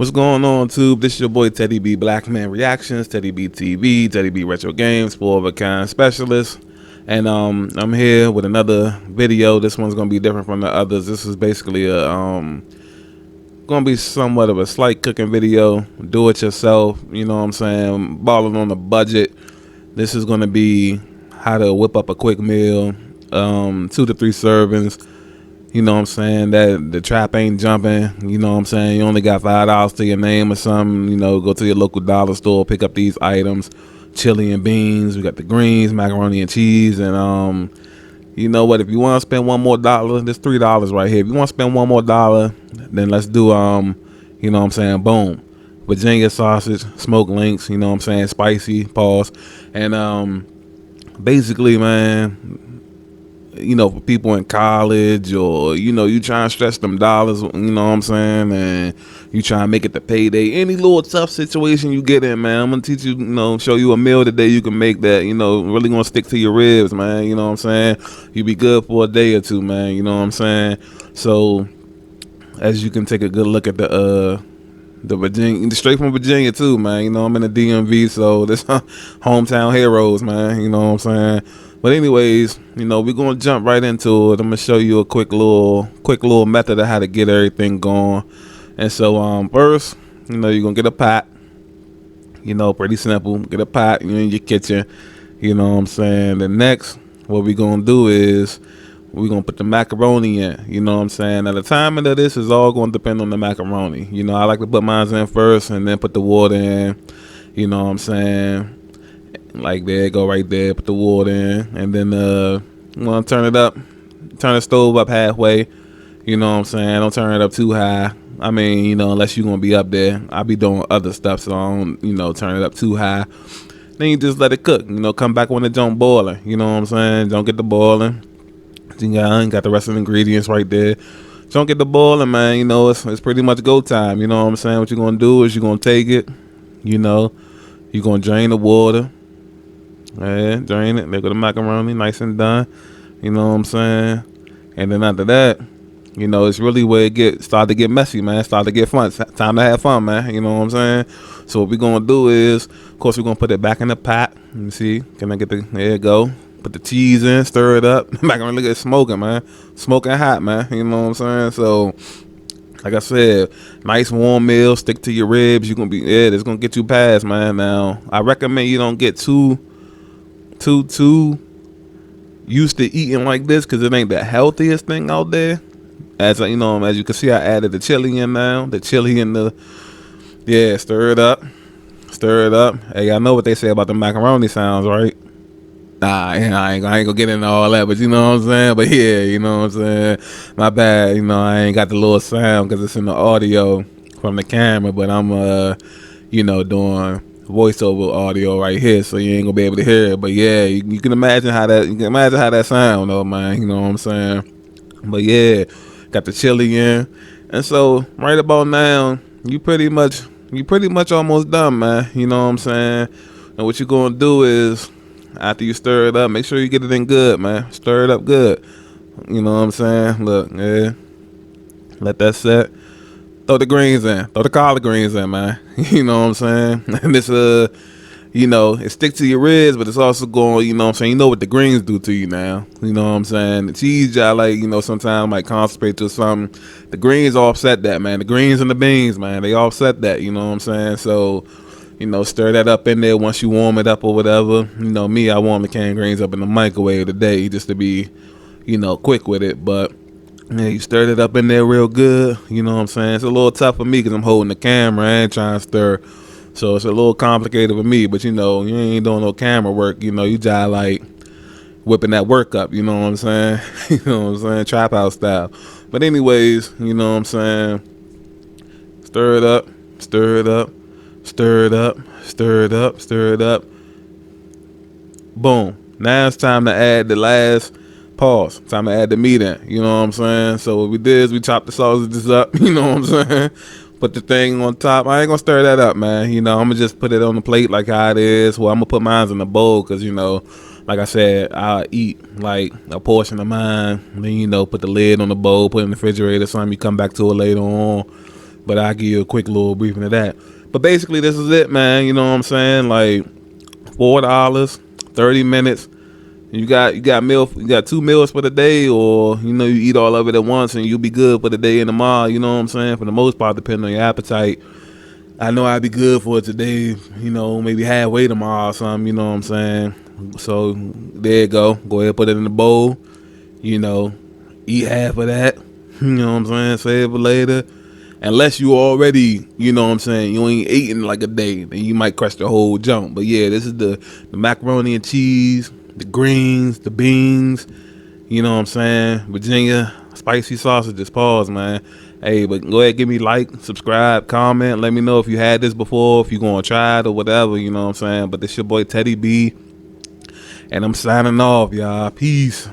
What's going on, Tube? This is your boy Teddy B Blackman Reactions, Teddy B TV, Teddy B Retro Games, 4-of-a-kind specialist. And I'm here with another video. This one's gonna be different from the others. This is basically a gonna be somewhat of a slight cooking video. Do it yourself, you know what I'm saying? Balling on a budget. This is gonna be how to whip up a quick meal, 2 to 3 servings. You know what I'm saying? That the trap ain't jumping. You know what I'm saying? You only got $5 to your name or something. You know, go to your local dollar store, pick up these items. Chili and beans. We got the greens, macaroni and cheese. And you know what? If you want to spend one more dollar, there's $3 right here. If you want to spend one more dollar, then let's do you know what I'm saying? Boom. Virginia sausage, smoked links, you know what I'm saying? Spicy, pause. And basically, man, you know, for people in college, or you know, you trying to stretch them dollars, you know what I'm saying, and you trying to make it to payday, any little tough situation you get in, man, I'm gonna teach you, you know, show you a meal today you can make that, you know, really gonna stick to your ribs, man. You know what I'm saying? You be good for a day or two, man. You know what I'm saying? So as you can take a good look at the Virginia, straight from Virginia too, man. You know, I'm in the DMV, so this hometown heroes, man. You know what I'm saying? But anyways, you know, we're gonna jump right into it. I'm gonna show you a quick little method of how to get everything going. And so first, you know, you're gonna get a pot. You know, pretty simple. Get a pot, you're in your kitchen. You know what I'm saying? The next, what we're gonna do is we're gonna put the macaroni in. You know what I'm saying? Now the timing of this is all gonna depend on the macaroni. You know, I like to put mine in first and then put the water in. You know what I'm saying? Like there, go right there, put the water in, and then you want to turn it up, turn the stove up halfway. You know what I'm saying? Don't turn it up too high. I mean, you know, unless you're gonna be up there. I'll be doing other stuff, so I don't, you know, turn it up too high. Then you just let it cook. You know, come back when it don't boiling. You know what I'm saying? Don't get the boiling. You got the rest of the ingredients right there. Don't get the boiling, man. You know, it's pretty much go time. You know what I'm saying? What you're gonna do is you're gonna take it. You know, you're gonna drain the water. Yeah, drain it. There go the macaroni, nice and done. You know what I'm saying? And then after that, you know, it's really where it start to get messy, man. Start to get fun. It's time to have fun, man. You know what I'm saying? So what we're gonna do is, of course, we're gonna put it back in the pot. Let me see. Can I get the? There you go. Put the cheese in, stir it up. Macaroni, look at it smoking, man. Smoking hot, man. You know what I'm saying? So, like I said, nice warm meal. Stick to your ribs. You're gonna be, it's gonna get you past, man. Now, I recommend you don't get too used to eating like this, because it ain't the healthiest thing out there. As you know, as you can see, I added the chili in now. The chili in the, yeah, stir it up. Hey, I know what they say about the macaroni sounds, right? Nah, I ain't gonna get into all that, but you know what I'm saying? But yeah, you know what I'm saying? My bad, you know, I ain't got the little sound because it's in the audio from the camera, but I'm, you know, doing voiceover audio right here, so you ain't gonna be able to hear it. But yeah, you can imagine how that sound, though, man. You know what I'm saying? But yeah, got the chili in, and so right about now, you pretty much almost done, man. You know what I'm saying? And what you're gonna do is, after you stir it up, make sure you get it in good, man. Stir it up good. You know what I'm saying? Look, yeah, let that set. Throw the greens in. Throw the collard greens in, man. You know what I'm saying? And it's you know, it sticks to your ribs, but it's also going, you know what I'm saying? You know what the greens do to you now. You know what I'm saying? The cheese, I like, you know, sometimes might concentrate to something. The greens offset that, man. The greens and the beans, man, they offset that, you know what I'm saying? So, you know, stir that up in there once you warm it up or whatever. You know, me, I warm the canned greens up in the microwave today just to be, you know, quick with it. But yeah, you stirred it up in there real good. You know what I'm saying? It's a little tough for me because I'm holding the camera and trying to stir. So it's a little complicated for me. But, you know, you ain't doing no camera work. You know, you just like whipping that work up. You know what I'm saying? You know what I'm saying? Trap house style. But anyways, you know what I'm saying? Stir it up. Stir it up. Stir it up. Stir it up. Stir it up. Boom. Now it's time to add the last pause. Time to add the meat in. You know what I'm saying? So what we did is we chopped the sausages up. You know what I'm saying? Put the thing on top. I ain't gonna stir that up, man. You know, I'm gonna just put it on the plate like how it is. Well, I'm gonna put mine in the bowl because, you know, like I said, I'll eat like a portion of mine. Then, you know, put the lid on the bowl, put it in the refrigerator, something you come back to it later on. but I'll give you a quick little briefing of that. But basically, this is it, man. You know what I'm saying? Like $4, 30 minutes. You got 2 meals for the day, or you eat all of it at once and you'll be good for the day and tomorrow. You know what I'm saying? For the most part, depending on your appetite. I know I'd be good for it today, maybe halfway tomorrow or something, you know what I'm saying? So there you go. Go ahead, put it in the bowl, eat half of that, you know what I'm saying? Save it for later. Unless you already, you ain't eating like a day, then you might crush the whole junk. But yeah, this is the macaroni and cheese, the greens, the beans, you know what I'm saying? Virginia spicy sausages, pause, man. Hey, but go ahead, give me like, subscribe, comment. Let me know if you had this before, if you're going to try it or whatever, you know what I'm saying? But this your boy Teddy B, and I'm signing off, y'all. Peace.